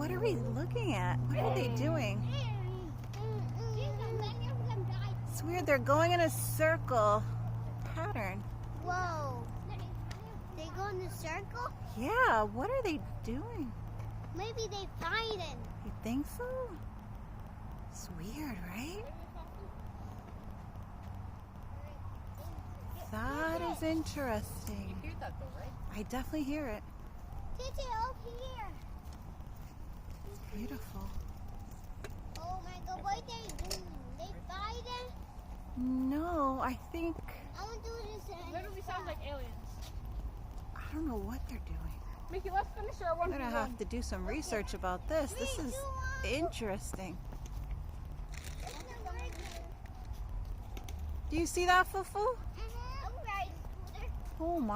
What are we looking at? What are they doing? It's weird. They're going in a circle pattern. Whoa. They go in a circle? Yeah, what are they doing? Maybe they fighting. You think so? It's weird, right? That is interesting. You hear that though, right? I definitely hear it. Titi, up here. It's beautiful. Oh my god, what are they doing? They fighting? No, I think, I want to do this. Literally sounds like aliens. I don't know what they're doing. Mickey, let's finish our I'm one. gonna have to do some research about this. This is interesting. Do you see that, Fufu? I'm riding scooter. Oh my.